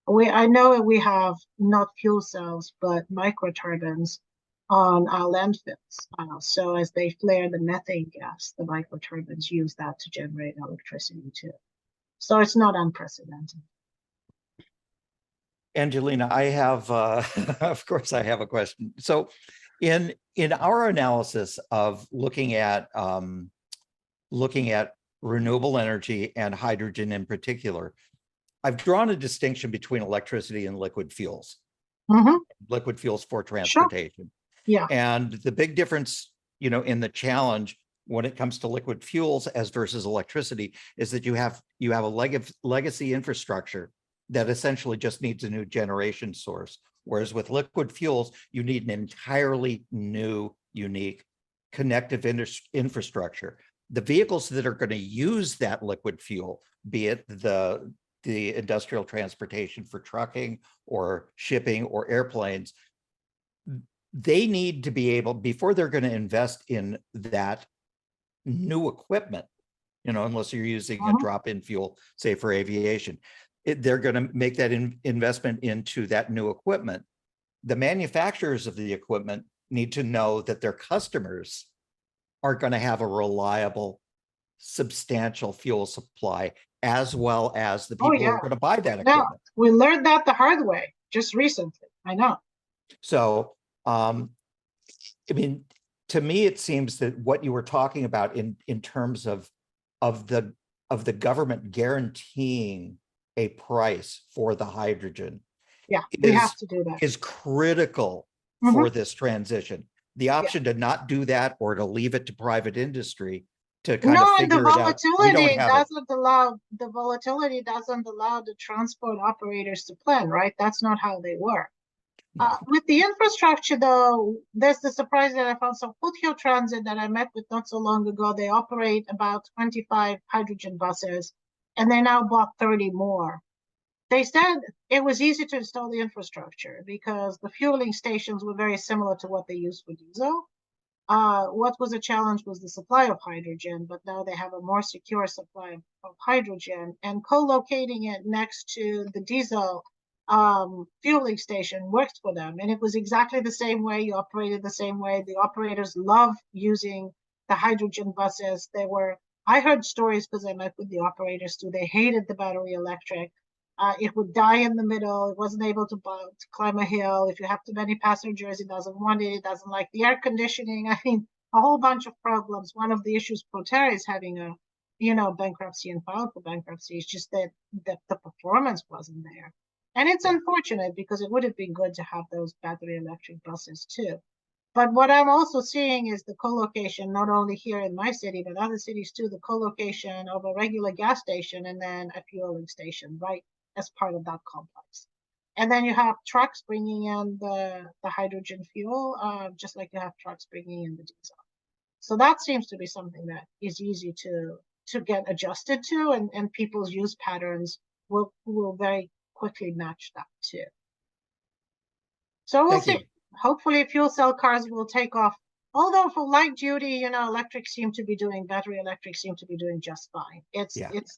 I know that we have not fuel cells, but microturbines on our landfills. So as they flare the methane gas, the microturbines use that to generate electricity too. So it's not unprecedented. Angelina, I have, of course, I have a question. So in our analysis of looking at renewable energy and hydrogen in particular, I've drawn a distinction between electricity and liquid fuels. Mm-hmm. Liquid fuels for transportation. Yeah. And the big difference, you know, in the challenge when it comes to liquid fuels as versus electricity is that you have a legacy infrastructure that essentially just needs a new generation source. Whereas with liquid fuels, you need an entirely new, unique connective infrastructure. The vehicles that are going to use that liquid fuel, be it the industrial transportation for trucking or shipping or airplanes, they need to be able, before they're going to invest in that new equipment, you know, unless you're using a drop-in fuel, say for aviation, they're going to make that investment into that new equipment. The manufacturers of the equipment need to know that their customers are going to have a reliable, substantial fuel supply, as well as the people who are going to buy that equipment. No, we learned that the hard way just recently. I know. So, I mean, to me, it seems that what you were talking about in terms of the government guaranteeing a price for the hydrogen, we have to do that, is critical for this transition. The option to not do that or to leave it to private industry to kind of figure it out. The volatility doesn't allow the transport operators to plan, right? That's not how they work. With the infrastructure, though, there's the surprise that I found. So Foothill Transit that I met with not so long ago, they operate about 25 hydrogen buses, and they now bought 30 more. They said it was easy to install the infrastructure because the fueling stations were very similar to what they use for diesel. What was a challenge was the supply of hydrogen, but now they have a more secure supply of hydrogen, and co-locating it next to the diesel fueling station worked for them. And it was exactly the same way. You operated the same way. The operators love using the hydrogen buses. I heard stories because I met with the operators too. They hated the battery electric. It would die in the middle. It wasn't able to climb a hill. If you have too many passengers, it doesn't want it. It doesn't like the air conditioning. I mean, a whole bunch of problems. One of the issues Proterra is having a, bankruptcy and filed for bankruptcy. It's just that the performance wasn't there. And it's unfortunate because it would have been good to have those battery electric buses too. But what I'm also seeing is the co-location, not only here in my city, but other cities too, the co-location of a regular gas station and then a fueling station, right, as part of that complex. And then you have trucks bringing in the hydrogen fuel, just like you have trucks bringing in the diesel. So that seems to be something that is easy to get adjusted to, and people's use patterns will very quickly match that too. So we'll see. Hopefully fuel cell cars will take off. Although for light duty, battery electric seem to be doing just fine. It's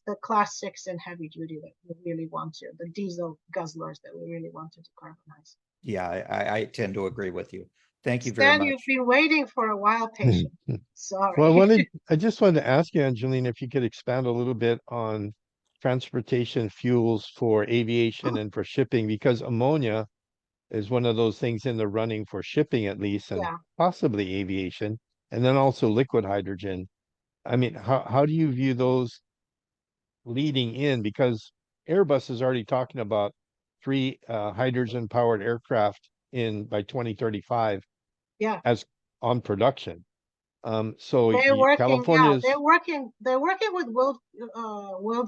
the class 6 and heavy duty that we really want to, the diesel guzzlers that we really want to decarbonize. Yeah, I tend to agree with you. Thank you very much. You've been waiting for a while, patient. Sorry. Well, I just wanted to ask you, Angelina, if you could expand a little bit on transportation fuels for aviation and for shipping, because ammonia is one of those things in the running for shipping at least, and possibly aviation, and then also liquid hydrogen. I mean, how do you view those leading in? Because Airbus is already talking about 3 hydrogen powered aircraft by 2035 as on production. So California's they're working with World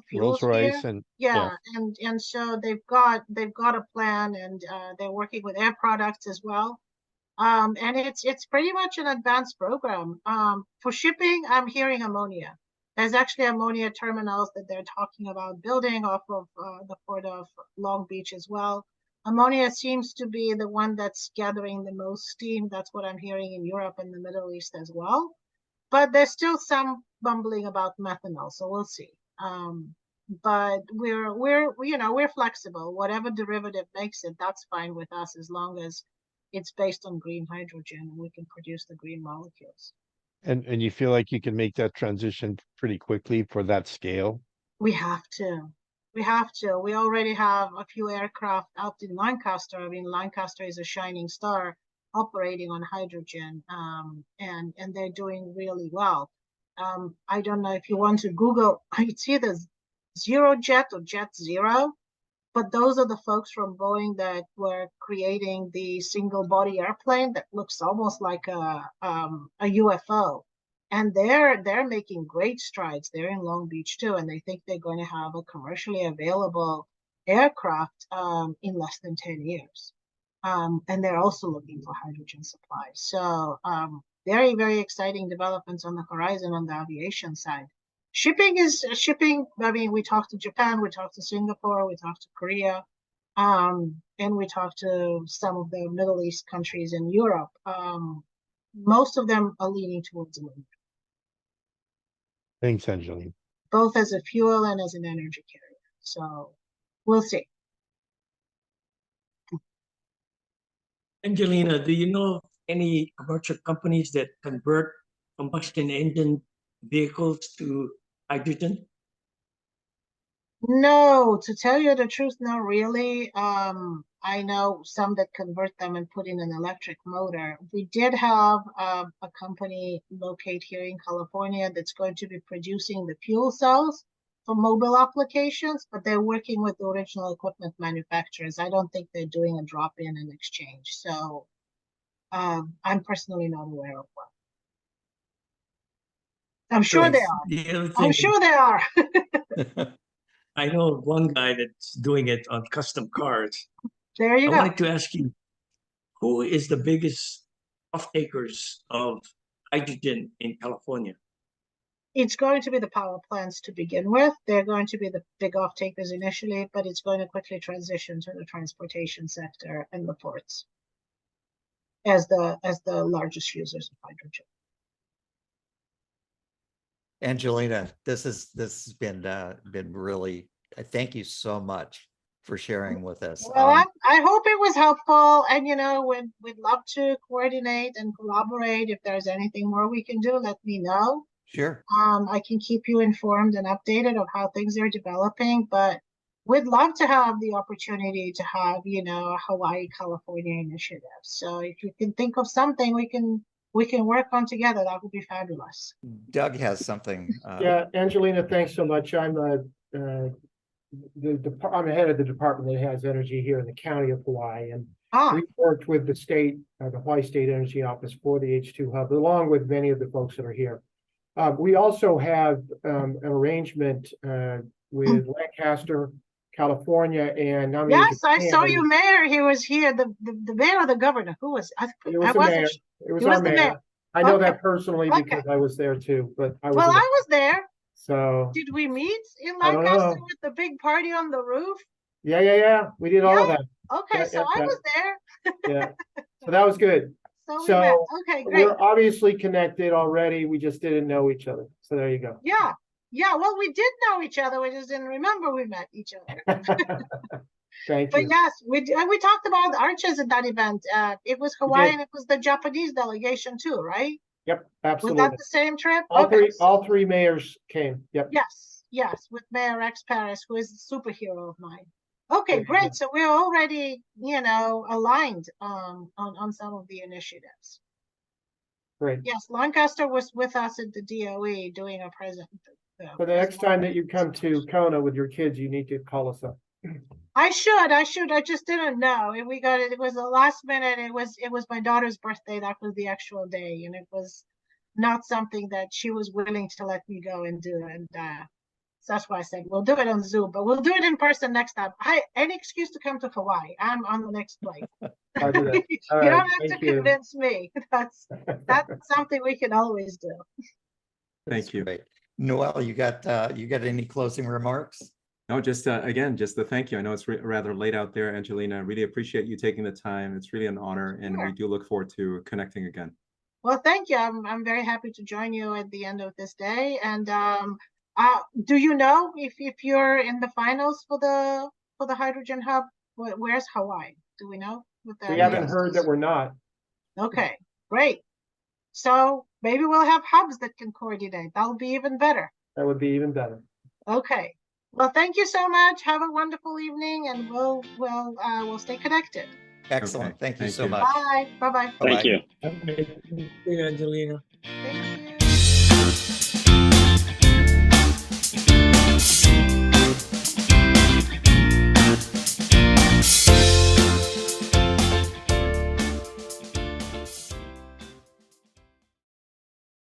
Fuels Rolls-Royce here. and And so they've got a plan, and they're working with Air Products as well. And it's pretty much an advanced program. For shipping, I'm hearing ammonia. There's actually ammonia terminals that they're talking about building off of the port of Long Beach as well. Ammonia seems to be the one that's gathering the most steam. That's what I'm hearing in Europe and the Middle East as well. But there's still some bumbling about methanol, so we'll see. But we're flexible. Whatever derivative makes it, that's fine with us as long as it's based on green hydrogen and we can produce the green molecules. And you feel like you can make that transition pretty quickly for that scale? We have to. We have to. We already have a few aircraft out in Lancaster. I mean, Lancaster is a shining star operating on hydrogen, and they're doing really well. I don't know if you want to Google, it's either Zero Jet or Jet Zero, but those are the folks from Boeing that were creating the single body airplane that looks almost like a UFO. And they're making great strides. They're in Long Beach too, and they think they're going to have a commercially available aircraft in less than 10 years. And they're also looking for hydrogen supply. So very, very exciting developments on the horizon on the aviation side. Shipping. I mean, we talked to Japan, we talked to Singapore, we talked to Korea, and we talked to some of the Middle East countries in Europe. Most of them are leaning towards ammonia. Thanks, Angelina. Both as a fuel and as an energy carrier. So we'll see. Angelina, do you know of any commercial companies that convert combustion engine vehicles to hydrogen? No, to tell you the truth, not really. I know some that convert them and put in an electric motor. We did have a company located here in California that's going to be producing the fuel cells for mobile applications, but they're working with the original equipment manufacturers. I don't think they're doing a drop-in and exchange. So I'm personally not aware of one. I'm sure they are. The other I'm thing, sure they are. I know of one guy that's doing it on custom cars. There you I go. wanted to ask you, who is the biggest off-takers of hydrogen in California? It's going to be the power plants to begin with. They're going to be the big off-takers initially, but it's going to quickly transition to the transportation sector and the ports as the largest users of hydrogen. Angelina, this has been really, thank you so much for sharing with us. Well, I hope it was helpful, and we'd love to coordinate and collaborate. If there's anything more we can do, let me know. Sure. I can keep you informed and updated of how things are developing, but we'd love to have the opportunity to have, a Hawaii, California initiative. So if you can think of something we can work on together, that would be fabulous. Doug has something. Yeah, Angelina, thanks so much. I'm I'm the head of the department that has energy here in the county of Hawaii, and we worked with the state, the Hawaii State Energy Office for the H2 Hub, along with many of the folks that are here. We also have an arrangement with Lancaster, California, and now yes, I saw your mayor. He was here. The mayor or the governor? Who was? It was the mayor. It was our mayor. I know that personally because I was there too. But I was there. So did we meet in Lancaster with the big party on the roof? Yeah. We did all of that. Okay, I was there. Yeah. So that was good. So okay, great. We're obviously connected already. We just didn't know each other. So there you go. Yeah. Well, we did know each other. We just didn't remember we met each other. Thank you. But yes, we talked about arches at that event. It was Hawaii and it was the Japanese delegation too, right? Yep, absolutely. Was that the same trip? All three mayors came. Yep. Yes, with Mayor Rex Paris, who is a superhero of mine. Okay, great. So we're already, aligned on some of the initiatives. Great. Yes, Lancaster was with us at the DOE doing a present. For the next time that you come to Kona with your kids, you need to call us up. I should. I just didn't know. And we got it. It was the last minute. It was my daughter's birthday. That was the actual day, and it was not something that she was willing to let me go and do. And So that's why I said we'll do it on Zoom, but we'll do it in person next time. Hi, any excuse to come to Hawaii. I'm on the next flight. I'll do that. You All don't right, have to thank you. convince me. That's something we can always do. Thank you. Great. Noel, you got any closing remarks? No, just again, just the thank you. I know it's rather late out there, Angelina. I really appreciate you taking the time. It's really an honor, and Sure. we do look forward to connecting again. Well, thank you. I'm very happy to join you at the end of this day. And do you know if you're in the finals for the hydrogen hub? Where's Hawaii? Do we know? We haven't heard that we're not. Okay, great. So maybe we'll have hubs that can coordinate. That'll be even better. That would be even better. Okay. Well, thank you so much. Have a wonderful evening, and we'll stay connected. Excellent. Okay, Thank you thank so you. much. Bye. Bye. Bye. Thank Bye-bye. you. Okay, Angelina. Thank you.